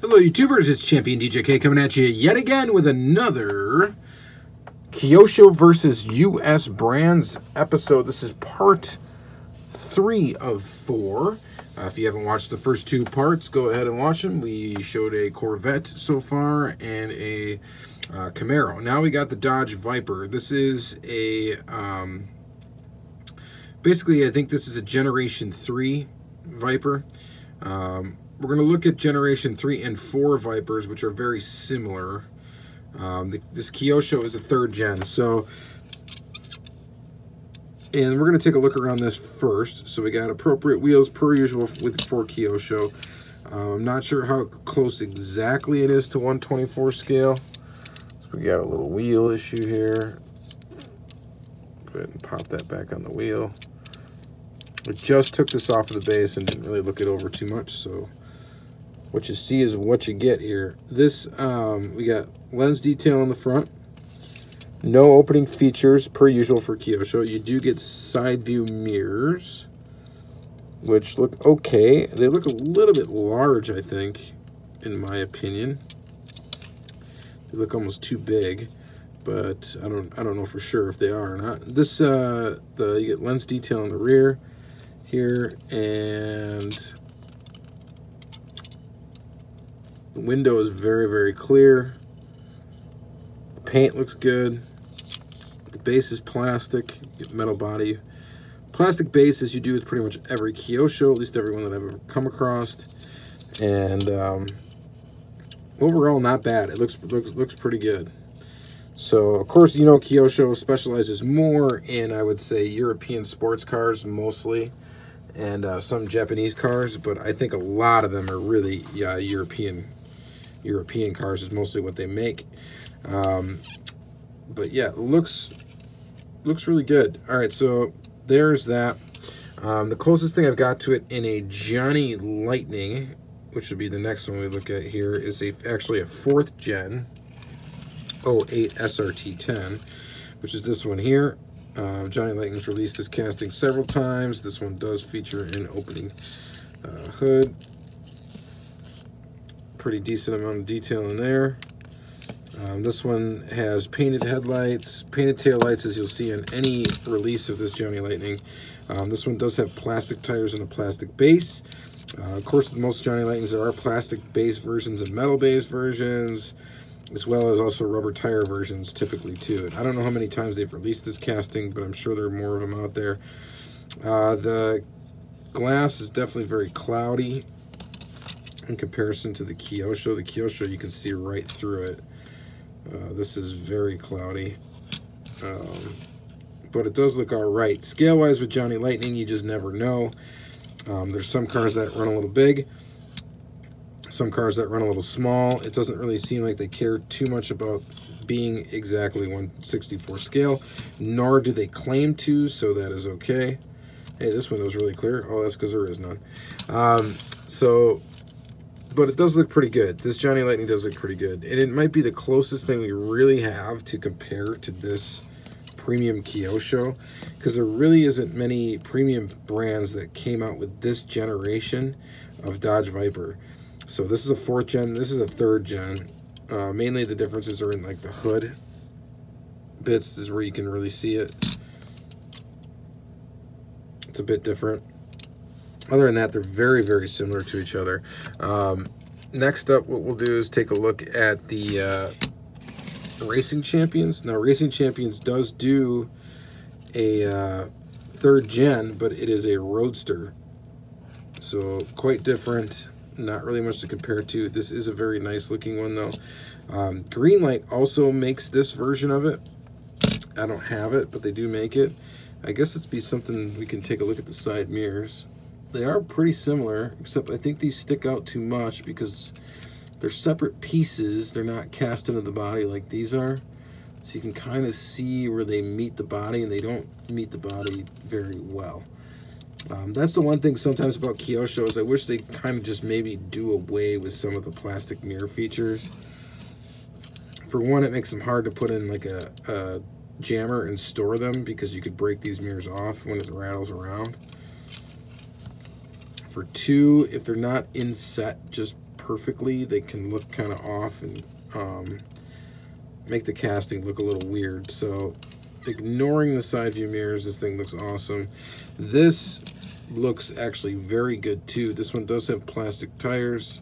Hello YouTubers, it's Championdjk coming at you yet again with another Kyosho versus US Brands episode. This is part 3 of 4. If you haven't watched the first 2 parts, go ahead and watch them. We showed a Corvette so far and a Camaro. Now we got the Dodge Viper. This is a, basically I think this is a Generation 3 Viper. We're going to look at Generation 3 and 4 Vipers, which are very similar. This Kyosho is a 3rd gen, so... And we're going to take a look around this first. So we got appropriate wheels per usual for Kyosho. I'm not sure how close exactly it is to 1/24 scale. So we got a little wheel issue here. Go ahead and pop that back on the wheel. I just took this off of the base and didn't really look it over too much, so what you see is what you get here. This, we got lens detail on the front. No opening features per usual for Kyosho. You do get side view mirrors, which look okay. They look a little bit large, I think, in my opinion. They look almost too big, but I don't know for sure if they are or not. This, you get lens detail on the rear here, and the window is very, very clear. The paint looks good. The base is plastic, metal body. Plastic base, as you do with pretty much every Kyosho, at least every one that I've ever come across. And overall, not bad. It looks pretty good. So, of course, you know Kyosho specializes more in, I would say, European sports cars mostly, and some Japanese cars, but I think a lot of them are really European cars is mostly what they make. But yeah, looks really good. All right, so there's that. The closest thing I've got to it in a Johnny Lightning, which would be the next one we look at here, is actually a 4th gen 08 SRT10, which is this one here. Johnny Lightning's released this casting several times. This one does feature an opening hood. Pretty decent amount of detail in there. This one has painted headlights, painted taillights, as you'll see in any release of this Johnny Lightning. This one does have plastic tires and a plastic base. Of course, most Johnny Lightnings, there are plastic base versions and metal base versions, as well as also rubber tire versions typically too. I don't know how many times they've released this casting, but I'm sure there are more of them out there. The glass is definitely very cloudy in comparison to the Kyosho. The Kyosho, you can see right through it. This is very cloudy, but it does look all right. Scale-wise with Johnny Lightning, you just never know. There's some cars that run a little big, some cars that run a little small. It doesn't really seem like they care too much about being exactly 1/64 scale, nor do they claim to, so that is okay. Hey, this window's really clear. Oh, that's because there is none. But it does look pretty good. This Johnny Lightning does look pretty good. And it might be the closest thing we really have to compare to this premium Kyosho, because there really isn't many premium brands that came out with this generation of Dodge Viper. So this is a 4th gen, this is a 3rd gen. Mainly the differences are in like the hood bits is where you can really see it. It's a bit different. Other than that, they're very, very similar to each other. Next up, what we'll do is take a look at the Racing Champions. Now, Racing Champions does do a 3rd gen, but it is a Roadster. So, quite different. Not really much to compare to. This is a very nice looking one, though. Greenlight also makes this version of it. I don't have it, but they do make it. I guess it's be something we can take a look at the side mirrors. They are pretty similar, except I think these stick out too much because they're separate pieces. They're not cast into the body like these are. So you can kind of see where they meet the body, and they don't meet the body very well. That's the one thing sometimes about Kyosho is I wish they kind of just maybe do away with some of the plastic mirror features. For one, it makes them hard to put in like a jammer and store them because you could break these mirrors off when it rattles around. For 2, if they're not in set, just perfectly, they can look kind of off and make the casting look a little weird. So ignoring the side view mirrors, this thing looks awesome. This looks actually very good too. This one does have plastic tires.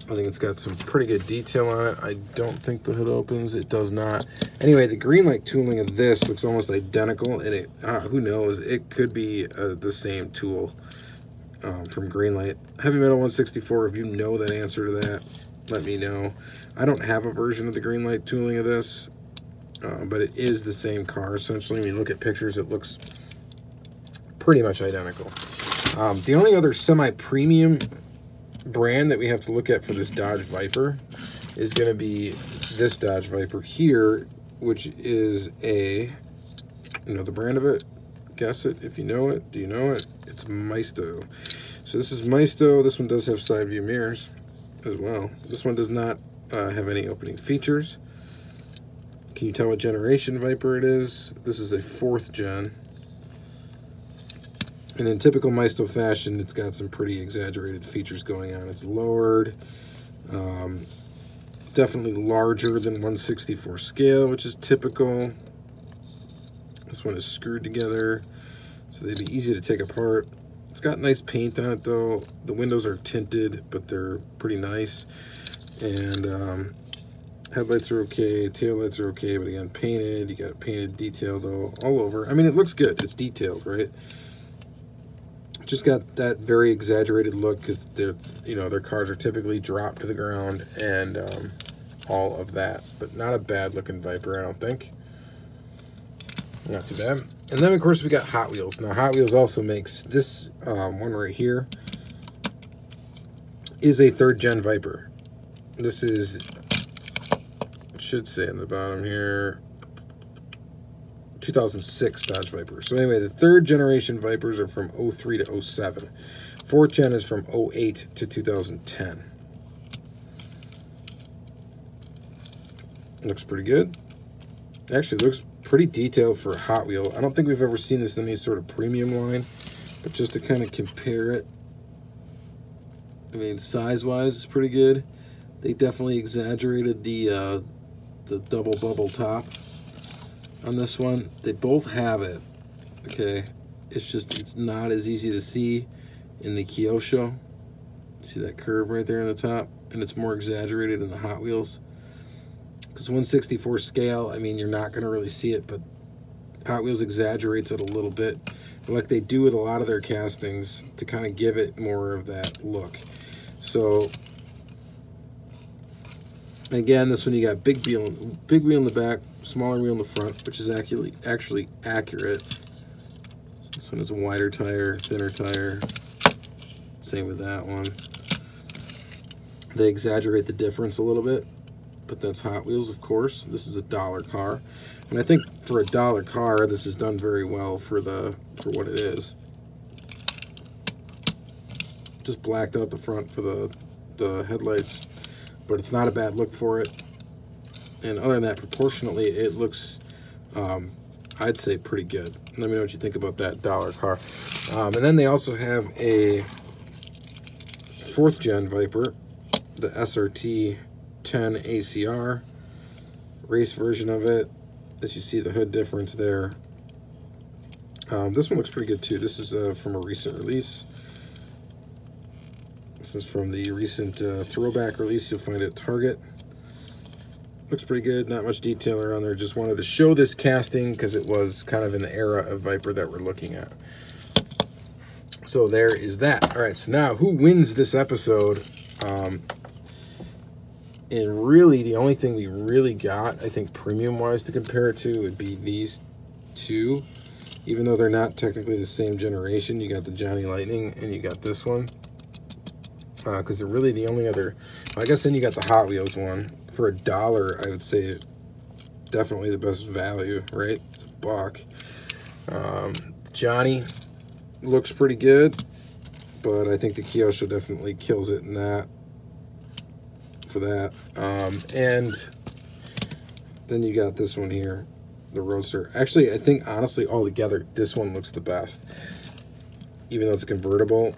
I think it's got some pretty good detail on it. I don't think the hood opens. It does not. Anyway, the Greenlight tooling of this looks almost identical, and it who knows, it could be the same tool from Greenlight. Heavy Metal 164, if you know that answer to that, let me know. I don't have a version of the Greenlight tooling of this, but it is the same car essentially. When you look at pictures, it looks pretty much identical. The only other semi-premium brand that we have to look at for this Dodge Viper is going to be this Dodge Viper here, which is a, you know the brand of it? Guess it if you know it. Do you know it? It's Maisto. So this is Maisto. This one does have side view mirrors as well. This one does not have any opening features. Can you tell what generation Viper it is? This is a 4th gen. And in typical Maisto fashion, it's got some pretty exaggerated features going on. It's lowered, definitely larger than 1/64 scale, which is typical. This one is screwed together, so they'd be easy to take apart. It's got nice paint on it though. The windows are tinted, but they're pretty nice. And headlights are okay, taillights are okay, but again, painted. You got painted detail though all over. I mean, it looks good. It's detailed, right? Just got that very exaggerated look because their cars are typically dropped to the ground and all of that, but not a bad looking Viper, I don't think. Not too bad. And then of course we got Hot Wheels. Now Hot Wheels also makes this one right here is a 3rd gen Viper. This is, it should say in the bottom here, 2006 Dodge Viper. So anyway, the 3rd generation Vipers are from 03 to 07. 4th gen is from 08 to 2010. Looks pretty good. Actually, looks pretty detailed for a Hot Wheel. I don't think we've ever seen this in any sort of premium line, but just to kind of compare it, I mean, size-wise, it's pretty good. They definitely exaggerated the double bubble top on this one. They both have it, okay? It's not as easy to see in the Kyosho. See that curve right there on the top? And it's more exaggerated in the Hot Wheels. Because 1/64 scale, I mean, you're not going to really see it, but Hot Wheels exaggerates it a little bit, like they do with a lot of their castings, to kind of give it more of that look. So again, this one you got big wheel in the back, smaller wheel in the front, which is actually accurate. This one is a wider tire, thinner tire. Same with that one. They exaggerate the difference a little bit, but that's Hot Wheels, of course. This is a dollar car, and I think for a dollar car, this is done very well for what it is. Just blacked out the front for the headlights, but it's not a bad look for it. And other than that, proportionately, it looks, I'd say, pretty good. Let me know what you think about that dollar car. And then they also have a 4th gen Viper, the SRT 10 ACR race version of it. As you see the hood difference there. This one looks pretty good too. This is from a recent release. This is from the recent throwback release. You'll find it at Target. Looks pretty good. Not much detail around there. Just wanted to show this casting because it was kind of in the era of Viper that we're looking at. So there is that. All right, so now who wins this episode? And really, the only thing we really got, I think, premium-wise to compare it to would be these two. Even though they're not technically the same generation, you got the Johnny Lightning and you got this one. Because they're really the only other... I guess then you got the Hot Wheels one. For $1, I would say definitely the best value, right? It's $1. Johnny looks pretty good, but I think the Kyosho definitely kills it in that. For that. And then you got this one here, the Roadster. Actually, I think, honestly, altogether, this one looks the best. Even though it's convertible,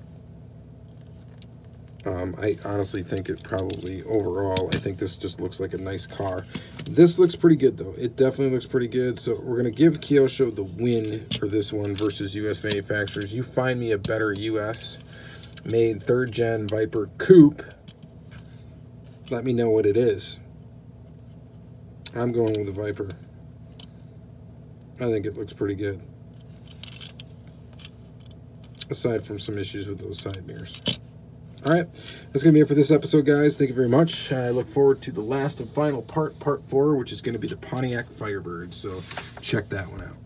I honestly think it probably, overall, I think this just looks like a nice car. This looks pretty good, though. It definitely looks pretty good. So we're going to give Kyosho the win for this one versus U.S. manufacturers. You find me a better U.S. made 3rd Gen Viper Coupe. Let me know what it is. I'm going with the Viper. I think it looks pretty good. Aside from some issues with those side mirrors. All right, that's going to be it for this episode, guys. Thank you very much. I look forward to the last and final part, part 4, which is going to be the Pontiac Firebird. So check that one out.